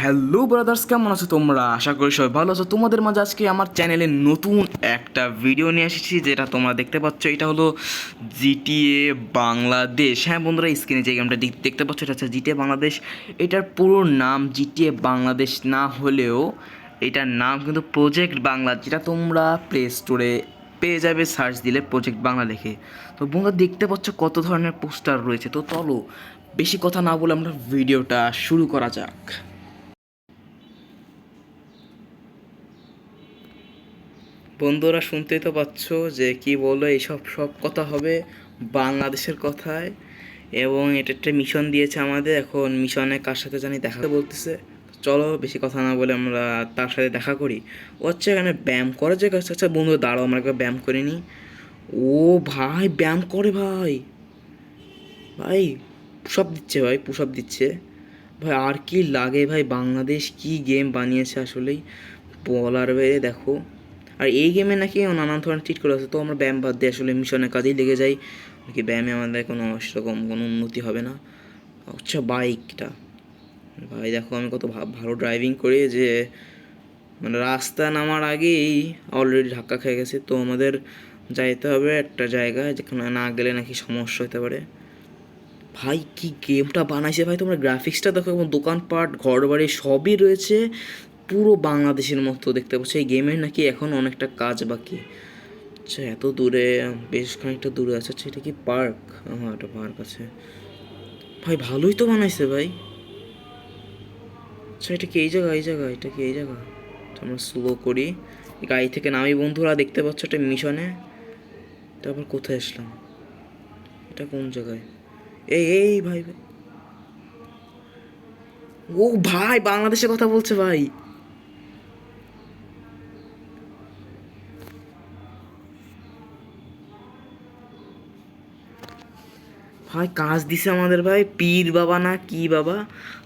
Hello brothers, কেমন আছো তোমরা? আশা করি সবাই ভালো আছো। তোমাদের মাঝে আজকে আমার চ্যানেলে নতুন একটা ভিডিও নিয়ে এসেছি, যেটা তোমরা দেখতে পাচ্ছ। এটা হলো জিটিএ বাংলাদেশ। হ্যাঁ বন্ধুরা, স্ক্রিনে যে গেমটা দেখতে পাচ্ছ এটা হচ্ছে জিটিএ বাংলাদেশ। এটার পুরো নাম জিটিএ বাংলাদেশ না হলেও এটার নাম কিন্তু প্রজেক্ট বাংলা, যেটা তোমরা প্লে স্টোরে পেয়ে যাবে সার্চ দিলে প্রজেক্ট বাংলা লিখে। তো বন্ধুরা দেখতে পাচ্ছ কত ধরনের পোস্টার রয়েছে। তো চলো বেশি কথা না বলে আমরা ভিডিওটা শুরু করা যাক। বন্ধুরা শুনতেই তো পাচ্ছ যে কি বললো, এইসব সব কথা হবে বাংলাদেশের কথায়। এবং এটা একটা মিশন দিয়েছে আমাদের, এখন মিশনে কার সাথে জানি দেখা বলতেছে। চলো বেশি কথা না বলে আমরা তার সাথে দেখা করি। ও আচ্ছা, এখানে ব্যায়াম করা যায়। আচ্ছা আচ্ছা বন্ধু দাঁড়াও, আমরা একবার ব্যায়াম করে নিই। ও ভাই ব্যায়াম করে ভাই, ভাই পুশ আপ দিচ্ছে, ভাই পুশ আপ দিচ্ছে। ভাই আর কি লাগে ভাই, বাংলাদেশ কি গেম বানিয়েছে আসলেই বলার বাইরে। দেখো, আর এই গেমে নাকি নানান ধরনের চিট করে আছে। তো আমরা ব্যায়াম বাদ দিয়ে আসলে মিশনের কাজেই লেগে যাই, নাকি ব্যায়ামে আমাদের কোনো সেরকম কোনো উন্নতি হবে না। আচ্ছা বাইকটা, ভাই দেখো আমি কত ভালো ড্রাইভিং করি, যে মানে রাস্তা নামার আগেই অলরেডি ধাক্কা খেয়ে গেছে। তো আমাদের যাইতে হবে একটা জায়গায় যেখানে না গেলে নাকি সমস্যা হতে পারে। ভাই কি গেমটা বানাইছে ভাই, তোমরা গ্রাফিক্সটা দেখো, এবং দোকানপাট ঘর বাড়ি সবই রয়েছে পুরো বাংলাদেশের মতো দেখতে পাচ্ছি। এই গেমের নাকি এখন অনেকটা কাজ বাকি। আচ্ছা এত দূরে, বেশ খানিকটা দূরে আছে। আচ্ছা এটা কি পার্ক? হ্যাঁ এটা পার্ক আছে। ভাই ভালোই তো বানাইছে ভাই। আচ্ছা এটা কি এই জায়গা? এই জায়গা এটা কি এই জায়গা? আমরা স্লো করি, গাড়ি থেকে নামি। বন্ধুরা দেখতে পাচ্ছ একটা মিশনে। তারপর কোথায় আসলাম? এটা কোন জায়গায়? এই এই ভাই ভাই, ও ভাই বাংলাদেশের কথা বলছে ভাই। ভাই কাজ দিছে আমাদের ভাই, পীর বাবা না কি বাবা,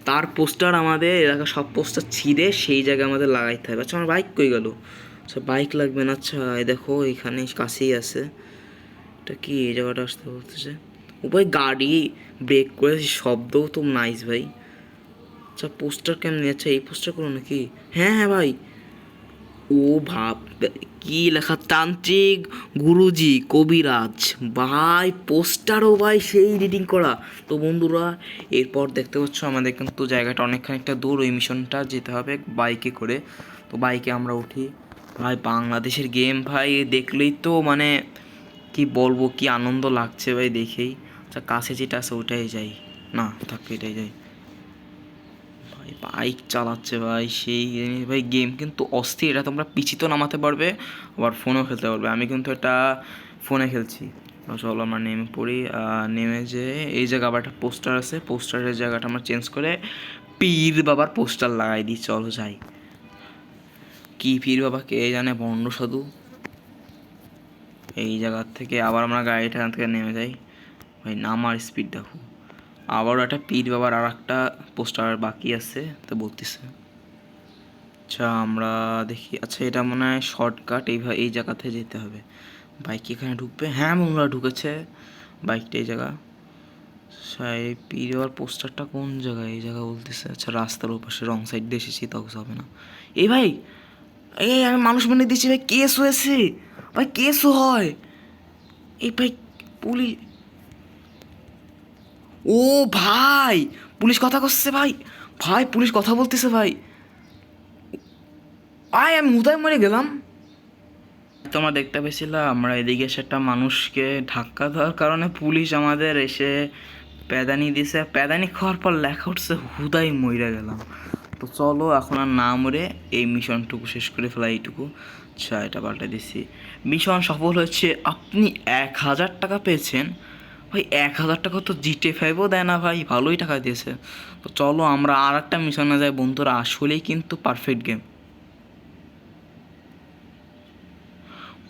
তার পোস্টার আমাদের এলাকা সব পোস্টার ছিঁড়ে সেই জায়গায় আমাদের লাগাইতে হবে। আচ্ছা আমার বাইক কই গেল? আচ্ছা বাইক লাগবে না। আচ্ছা এই দেখো এখানে কাছেই আছে। এটা কি এই জায়গাটা আসতে বলতেছে? ও ভাই গাড়ি ব্রেক করেছি, শব্দও তো নাইস ভাই। আচ্ছা পোস্টার কেমনি? আচ্ছা এই পোস্টার করো নাকি? হ্যাঁ হ্যাঁ ভাই। ও ভাব কি লেখা, তান্ত্রিক গুরুজি কবিরাজ। ভাই পোস্টারও ভাই সেই রিডিং করা। তো বন্ধুরা এরপর দেখতে পাচ্ছ আমাদের কিন্তু জায়গাটা অনেকখানিকটা দূর, ওই মিশনটা যেতে হবে বাইকে করে। তো বাইকে আমরা উঠি। ভাই বাংলাদেশের গেম ভাই দেখলেই তো মানে কি বলবো, কি আনন্দ লাগছে ভাই দেখেই। আচ্ছা কাছে যেটা আছে ওটাই যাই, না থাক এটাই যাই। ভাই বাইক চালাচ্ছে ভাই সেই ভাই, গেম কিন্তু অস্থির। এটা তোমরা পিচিতেও নামাতে পারবে, আবার ফোনেও খেলতে পারবে। আমি কিন্তু এটা ফোনে খেলছি। চলো আমরা নেমে পড়ি। নেমে যে এই জায়গা আবার একটা পোস্টার আছে, পোস্টারের জায়গাটা আমরা চেঞ্জ করে পীর বাবার পোস্টার লাগাই দিই। চলো যাই। কি পীর বাবা কে জানে, বন্ড সাধু। এই জায়গার থেকে আবার আমরা গাড়িটা থেকে নেমে যাই। ভাই নামার স্পিড দেখো। আবারও একটা পীর বাবার আর একটা পোস্টার বাকি আছে তো বলতেছে। আচ্ছা আমরা দেখি। আচ্ছা এটা মনে হয় শর্টকাট, এইভাবে এই জায়গাতে যেতে হবে। বাইক এখানে ঢুকবে, হ্যাঁ বন্ধুরা ঢুকেছে বাইকটা এই জায়গা। সাই পিরিওর পোস্টারটা কোন জায়গায়? এই জায়গা বলতেছে। আচ্ছা রাস্তার ওপাশে রং সাইড দিয়ে এসেছি, তাও হবে না। এই ভাই, এই আমি মানুষ বানিয়ে দিচ্ছি ভাই, কেস হয়েছে ভাই, কেসও হয়। এই ভাই পুলিশ, ও ভাই পুলিশ কথা করছে ভাই। ভাই পুলিশ কথা বলতেছে ভাই। আয় আমি উদয় মরে গেলাম। তোমরা দেখতে পেয়েছিলাম আমরা এদিকে এসে একটা মানুষকে ধাক্কা দেওয়ার কারণে পুলিশ আমাদের এসে প্যাদানি দিছে। প্যাদানি খাওয়ার পর লেখা উঠছে হুদাই মইরা গেলাম। তো চলো এখন আর না মরে এই মিশনটুকু শেষ করে ফেলা এইটুকু। আচ্ছা এটা পাল্টে দিচ্ছি। মিশন সফল হচ্ছে, আপনি 1,000 টাকা পেয়েছেন। ভাই 1,000 টাকা তো জিটে ফাইভও দেয় না ভাই, ভালোই টাকা দিয়েছে। তো চলো আমরা আর একটা মিশনে যাই বন্ধুরা, আসলেই কিন্তু পারফেক্ট গেম।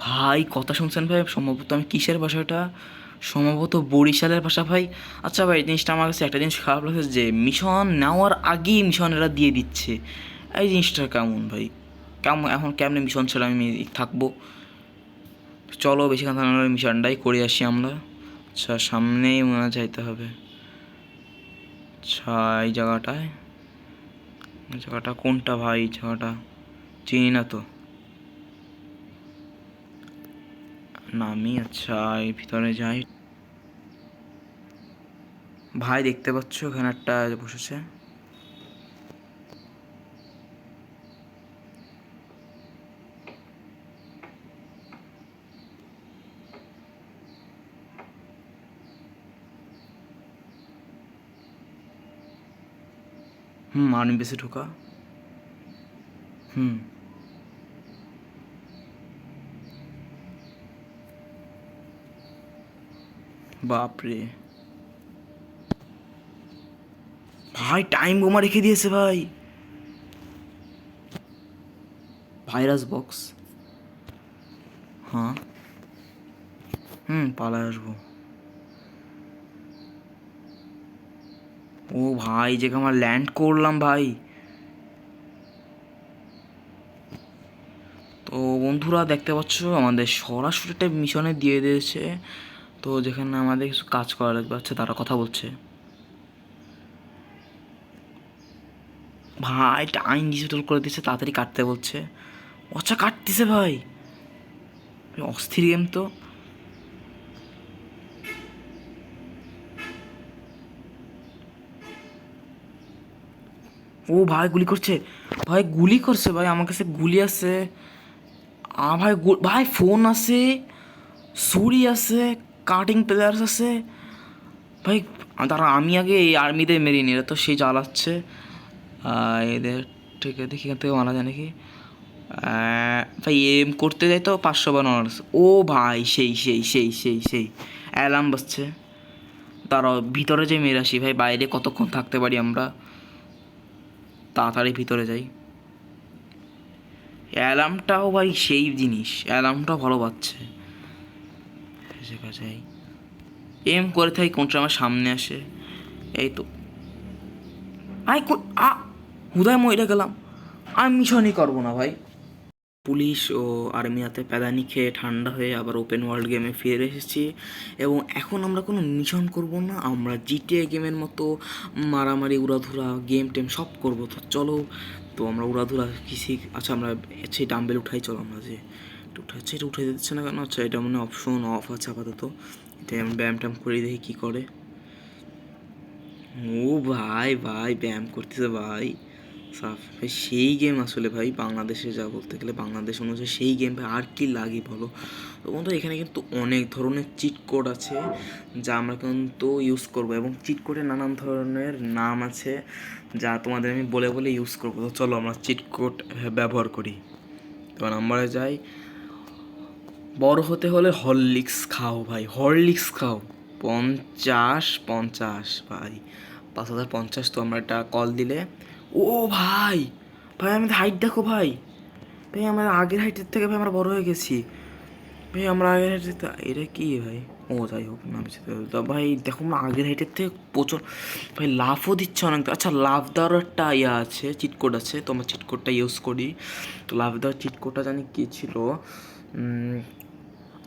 ভাই কথা শুনছেন ভাই? সম্ভবত আমি কিসের ভাষা ওটা, সম্ভবত বরিশালের ভাষা ভাই। আচ্ছা ভাই জিনিসটা আমার কাছে একটা জিনিস খারাপ লাগছে, যে মিশন নেওয়ার আগেই মিশন এরা দিয়ে দিচ্ছে। এই জিনিসটা কেমন ভাই? কেমন এখন কেমনে মিশন ছাড়া আমি থাকবো? চলো বেশি কথা না বলে মিশনটাই করে আসি আমরা। আচ্ছা সামনেই মনে হয় যাইতে হবে। আচ্ছা এই জায়গাটায় জায়গাটা কোনটা ভাই? জায়গাটা চিনি না তো। নামি, আচ্ছা এই ভিতরে যাই। ভাই দেখতে পাচ্ছ এখানে একটা বসেছে। আর্মি বেসে ঢোকা। হুম। বাপরে ভাই, টাইম বোমা রেখে দিয়েছে ভাই। Virus box. হ্যাঁ। পালায় আসবো। ও ভাই, যে আমরা ল্যান্ড করলাম ভাই। তো বন্ধুরা দেখতে পাচ্ছ আমাদের সরাসরি একটা মিশনে দিয়ে দিয়েছে। তো যেখানে আমাদের কিছু কাজ করা লাগবে, আচ্ছা তারা কথা বলছে। ভাই টাইম ডিজিটাল করে দিচ্ছে, তাড়াতাড়ি কাটতে বলছে। আচ্ছা কাটতেছে ভাই, অস্থির গেম তো। ও ভাই গুলি করছে, ভাই গুলি করছে ভাই, আমার কাছে গুলি আছে। ভাই ভাই ফোন আছে, ছুরি আছে, কাটিং প্লেয়ার্স আছে ভাই। তারা আমি আগে এই আর্মিদের মেরি নি, এরা তো সেই জ্বালাচ্ছে এদের। ঠিক আছে দেখি এখান থেকে মারা যায় নাকি। ভাই এম করতে যাই তো 500 বার অনার্স। ও ভাই সেই সেই সেই সেই সেই অ্যালার্ম বাজছে। তারা ভিতরে যে মেরে আসি ভাই, বাইরে কতক্ষণ থাকতে পারি আমরা। তাড়াতাড়ি ভিতরে যাই। অ্যালার্মটাও ভাই সেই জিনিস, অ্যালার্মটাও ভালো বাজছে। যাই এম করে থাকি, কোনটা আমার সামনে আসে। এই তো আই হুদায় মরে গেলাম। আমি মিশনই করবো না ভাই। পুলিশ ও আর্মি হাতে প্যাদানি খেয়ে ঠান্ডা হয়ে আবার ওপেন ওয়ার্ল্ড গেমে ফিরে এসেছি। এবং এখন আমরা কোনো মিশন করব না, আমরা জিটিএ গেমের মতো মারামারি উড়াধুরা গেম টেম সব করবো। তো চলো, তো আমরা উড়াধুরা কিসি, আচ্ছা আমরা সেই ডাম্বেল উঠাই, চলো আমরা যে উঠাচ্ছে, এটা উঠে দিচ্ছে না কেন? আচ্ছা এটা মানে অপশন অফ আছে আপাতত। এটা আমি ব্যায়াম ট্যাম করে দেখি কী করে। ও ভাই ভাই ব্যায়াম করতেছে ভাই, সাফ ভাই সেই গেম আসলে ভাই বাংলাদেশে যা বলতে গেলে বাংলাদেশ অনুযায়ী সেই গেম ভাই আর কি লাগে বলো। তো বন্ধু এখানে কিন্তু অনেক ধরনের চিট কোড আছে যা আমরা কিন্তু ইউজ করবো, এবং চিট কোডের নানান ধরনের নাম আছে যা তোমাদের আমি বলে বলে ইউজ করবো। তো চলো আমরা চিট কোড ব্যবহার করি। তো নাম্বারে যাই। বড় হতে হলে হরলিক্স খাও ভাই, হরলিক্স খাও। 50 ভাই, 5050। তো আমরা একটা কল দিলে, ও ভাই ভাই আমাদের হাইট দেখো ভাই, ভাই আমরা আগের হাইটের থেকে ভাই আমরা বড় হয়ে গেছি ভাই। আমরা আগের হাইটের, এটা কি ভাই? ও যাই হোক নামছে তো ভাই, দেখো আমরা আগের হাইটের থেকে প্রচুর ভাই লাভও দিচ্ছে অনেক। আচ্ছা লাভ দেওয়ার একটা ইয়ে আছে, চিটকোড আছে, তো আমরা চিটকোডটা ইউজ করি। তো লাভ দেওয়ার চিটকোডটা জানি কী ছিল।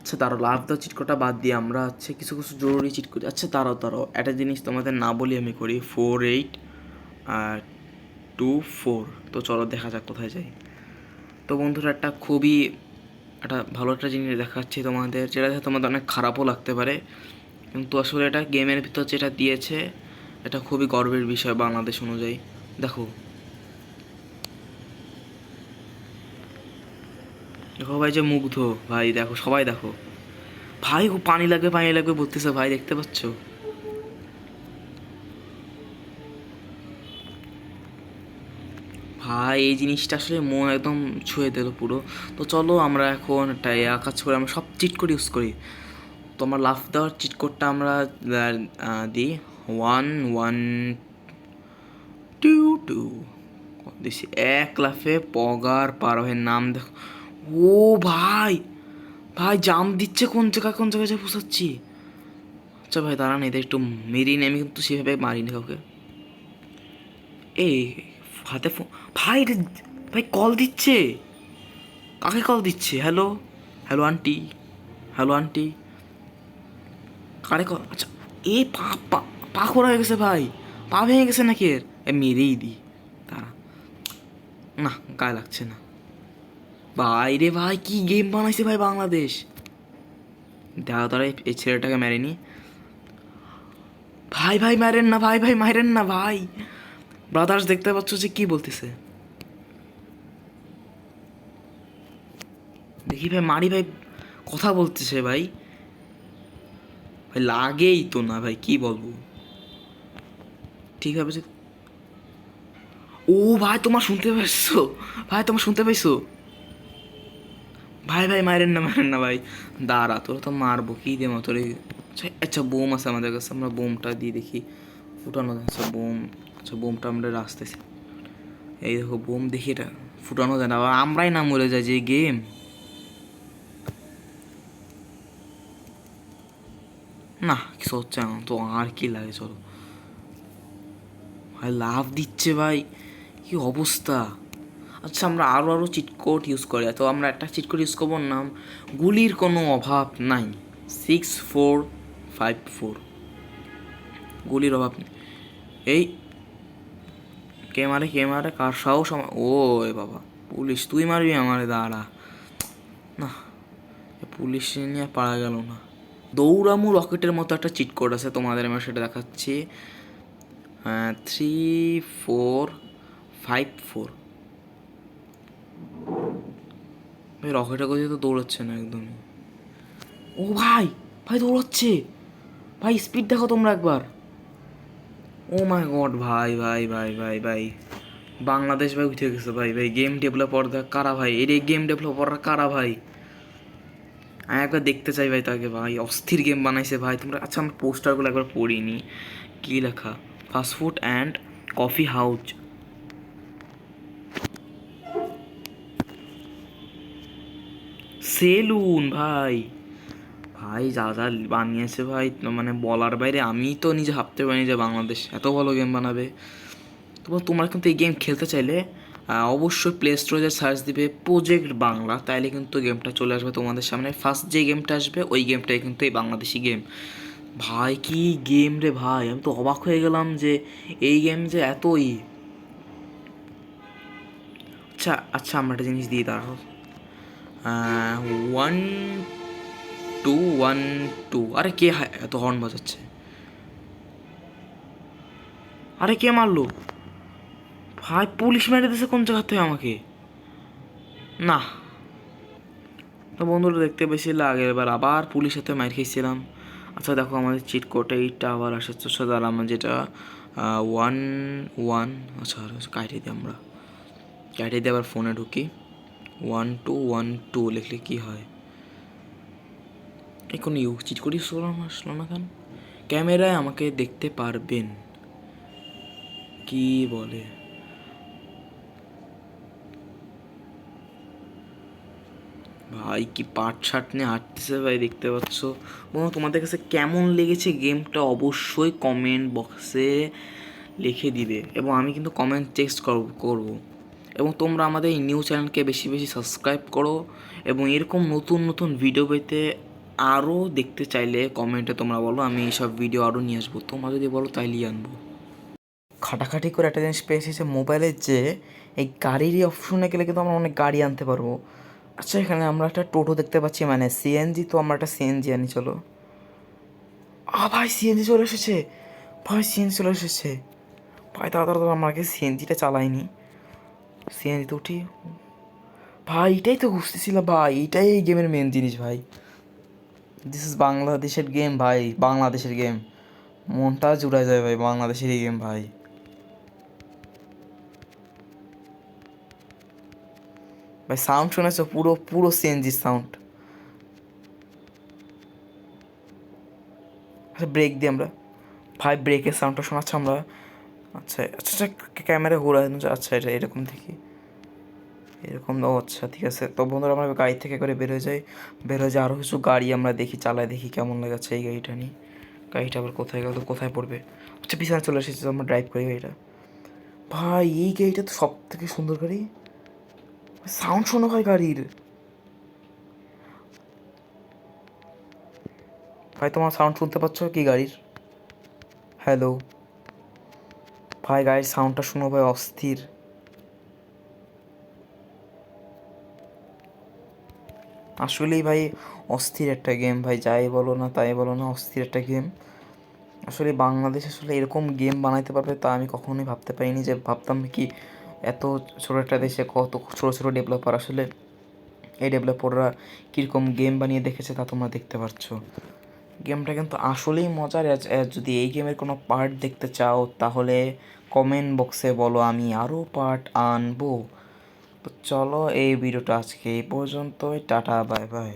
আচ্ছা তারও লাভ দেওয়ার চিটকোডটা বাদ দিয়ে আমরা হচ্ছে কিছু কিছু জরুরি চিট করি। আচ্ছা তারাও একটা জিনিস তোমাদের না বলি আমি করি, 4824। তো চলো দেখা যাক কোথায় যাই। তো বন্ধুরা একটা খুবই একটা ভালো একটা জিনিস দেখাচ্ছি তোমাদের, যেটা তোমাদের অনেক খারাপও লাগতে পারে, কিন্তু আসলে এটা গেমের ভিতর যেটা দিয়েছে এটা খুবই গর্বের বিষয় বাংলাদেশ অনুযায়ী। দেখো দেখো ভাই, যে মুগ্ধ ভাই, দেখো সবাই দেখো ভাই, ও পানি লাগবে বলতেছে ভাই, দেখতে পাচ্ছ ভাই? এই জিনিসটা আসলে মন একদম ছুঁয়ে দিল পুরো। তো চলো আমরা এখন একটা কাজ করে আমরা সব চিট কোড ইউজ করি। তো আমরা লাফ দেওয়ার চিট কোডটা আমরা দিই 1122 দিছি। এক লাফে পগার পারোহের নাম দেখো। ও ভাই ভাই জাম দিচ্ছে, কোন জায়গায় কোন জায়গায় যা পোষাচ্ছি। আচ্ছা ভাই দাঁড়ান, এদের একটু মেরিনি, আমি কিন্তু সেভাবে মারিনি কাউকে। এই হাতে ফোন ভাই, এটা ভাই কল দিচ্ছে, কাকে কল দিচ্ছে? Hello hello aunty, hello aunty, কারে কল? আচ্ছা এ পা খোড়া হয়ে গেছে ভাই, পা ভেঙে গেছে নাকি এর? মেরেই দিই তারা। না, গায়ে লাগছে না ভাই রে ভাই, কি গেম বানাইছে ভাই বাংলাদেশ। দেখা তারা এই ছেলেটাকে মেরেনি ভাই। ভাই মারেন না ভাই, ভাই মারেন না ভাই। ব্রাদার্স দেখতে পাচ্ছ যে কি বলতেছে, দেখি ভাই মারি ভাই, কথা বলতেছে ভাই। ভাই লাগেই তো না ভাই, কি বলবো। ঠিক আছে। ও ভাই তোমার শুনতে পাইছো, ভাই তোমার শুনতে পাইছো ভাই। ভাই মারেন না, মারেন না ভাই। দাঁড়া, তোরা তো মারবো কি দেবো তোর। আচ্ছা বোম আছে আমাদের কাছে, আমরা বোমটা দিয়ে দেখি ফুটানো যাচ্ছে বোম। আচ্ছা বোমটা আমরা আসতেছি, এই দেখো বোম, দেখি এটা ফুটানো যায় না, আবার আমরাই না মরে যাই যে গেম। না কিছু হচ্ছে না তো, আর কি লাগে, চলো ভাই। লাভ দিচ্ছে ভাই, কি অবস্থা। আচ্ছা আমরা আরও চিট কোড ইউজ করি, তো আমরা একটা চিট কোড ইউজ করবো, নাম গুলির কোনো অভাব নাই, 6454। গুলির অভাব নেই। এই কে মারে কার সাহস ও এ বাবা, পুলিশ তুই মারবি আমারে, দাঁড়া। না, পুলিশ নিয়ে পারা গেল না। দৌড়ামু রকেটের মতো একটা চিট কোড আছে, তোমাদের আমি সেটা দেখাচ্ছি। 3454। ভাই রকেটের গতি তো দৌড়াচ্ছে না একদমই। ও ভাই, ভাই দৌড়াচ্ছে ভাই, স্পিড দেখো তোমরা একবার। ও মাই গড ভাই ভাই ভাই ভাই ভাই, বাংলাদেশ ভাই উঠে গেছে ভাই। ভাই গেম ডেভেলপার কারা ভাই, এর গেম ডেভেলপাররা কারা ভাই, আমি একবার দেখতে চাই ভাই তাকে ভাই, অস্থির গেম বানাইছে ভাই তোমরা। আচ্ছা আমরা পোস্টারগুলো একবার পড়িনি, কী লেখা, fast food and coffee house, saloon ভাই। ভাই যা যা বানিয়েছে ভাই, মানে বলার বাইরে, আমি তো নিজে ভাবতে পারিনি যে বাংলাদেশ এত ভালো গেম বানাবে। তোমরা কিন্তু এই গেম খেলতে চাইলে অবশ্যই প্লে স্টোরে সার্চ দিবে প্রজেক্ট বাংলা, তাইলে কিন্তু গেমটা চলে আসবে তোমাদের সামনে। ফার্স্ট যে গেমটা আসবে ওই গেমটাই কিন্তু এই বাংলাদেশি গেম। ভাই কি গেম রে ভাই, আমি তো অবাক হয়ে গেলাম যে এই গেম যে এতই। আচ্ছা আচ্ছা আমরা একটা জিনিস দিয়ে দাঁড়াও, 1212। আরে কে এত হর্ন বাজাচ্ছে, আরে কে মারলো ভাই, পুলিশ মেরে দিয়েছে কোন জায়গা থেকে আমাকে। না, তো বন্ধুরা দেখতে বেশি লাগে, এবার আবার পুলিশ সাথে মার খেয়েছিলাম। আচ্ছা দেখো আমাদের চিট কোড এইটা আবার আসাচ্ছে, সাধারণ আমার যেটা 11। আচ্ছা কাটে দিই, আমরা কাটে দিয়ে আবার ফোনে ঢুকি। 1212 লিখলে কি হয়, এই কোনো চিট কোড ইউজ করলাম আসলো না কেন। ক্যামেরায় আমাকে দেখতে পারবেন, কি বলে ভাই, কি পাট শার্ট নিয়ে হাঁটতেছে ভাই, দেখতে পাচ্ছ। বন্ধু তোমাদের কাছে কেমন লেগেছে গেমটা অবশ্যই কমেন্ট বক্সে লিখে দিবে, এবং আমি কিন্তু কমেন্ট টেক্সট করব। এবং তোমরা আমাদের এই নিউ চ্যানেলকে বেশি বেশি সাবস্ক্রাইব করো, এবং এরকম নতুন নতুন ভিডিও পেতে আরও দেখতে চাইলে কমেন্টে তোমরা বলো, আমি এইসব ভিডিও আরও নিয়ে আসবো। তোমরা যদি বলো তাইলেই আনবো। খাটাখাটি করে একটা জিনিস পেয়েছি যে মোবাইলের যে এই গাড়িরই অপশনে গেলে কিন্তু আমরা অনেক গাড়ি আনতে পারবো। আচ্ছা এখানে আমরা একটা টোটো দেখতে পাচ্ছি, মানে সিএনজি, তো আমরা একটা সিএনজি আনি চলো। ভাই সিএনজি চলে এসেছে, ভাই সিএনজি চলে এসেছে ভাই, তাড়াতাড়ি আমরা আগে সিএনজিটা চালাইনি, সিএনজিতে উঠি। ভাই এটাই তো বুঝতেছিলাম ভাই, এইটাই এই গেমের মেন জিনিস ভাই। দিস ইজ বাংলাদেশের গেম ভাই, বাংলাদেশের গেম, মনটা জুড়ে যায় ভাই বাংলাদেশের এই গেম ভাই। ভাই সাউন্ড শুনেছো, পুরো পুরো সিএনজি সাউন্ড। আচ্ছা ব্রেক দিই আমরা, ভাই ব্রেকের সাউন্ডটা শোনাচ্ছি আমরা। আচ্ছা আচ্ছা আচ্ছা, ক্যামেরা ঘোরা, আচ্ছা এটা এরকম দেখি, এরকম। ও আচ্ছা ঠিক আছে। তো বন্ধুরা আমরা গাড়ি থেকে করে বেরোয় যাই, বেরোয় যাই আরও কিছু গাড়ি আমরা দেখি, চালায় দেখি কেমন লাগাচ্ছে এই গাড়িটা নিয়ে। গাড়িটা আবার কোথায় গেল, কোথায় পড়বে। আচ্ছা পিছনে চলে এসেছে, আমরা ড্রাইভ করি গাড়িটা। ভাই এই গাড়িটা তো সব থেকে সুন্দর গাড়ি, সাউন্ড শোনো ভাই গাড়ির। ভাই তোমার সাউন্ড শুনতে পাচ্ছ কি গাড়ির, হ্যালো ভাই, গাড়ির সাউন্ডটা শোনো ভাই, অস্থির। আসলেই ভাই অস্থির একটা গেম ভাই, যাই বলো না তাই বলো না, অস্থির একটা গেম। আসলে বাংলাদেশ আসলে এরকম গেম বানাইতে পারবে তা আমি কখনোই ভাবতে পারিনি, যে ভাবতাম কি এত ছোটো একটা দেশে কত ছোটো ছোটো ডেভেলপার, আসলে এই ডেভেলপাররা কীরকম গেম বানিয়ে দেখেছে তা তোমরা দেখতে পাচ্ছ। গেমটা কিন্তু আসলেই মজার। যদি এই গেমের কোনো পার্ট দেখতে চাও তাহলে কমেন্ট বক্সে বলো, আমি আরও পার্ট আনবো। তো চলো এই ভিডিওটা আজকে এই পর্যন্তই, টাটা বাই বাই।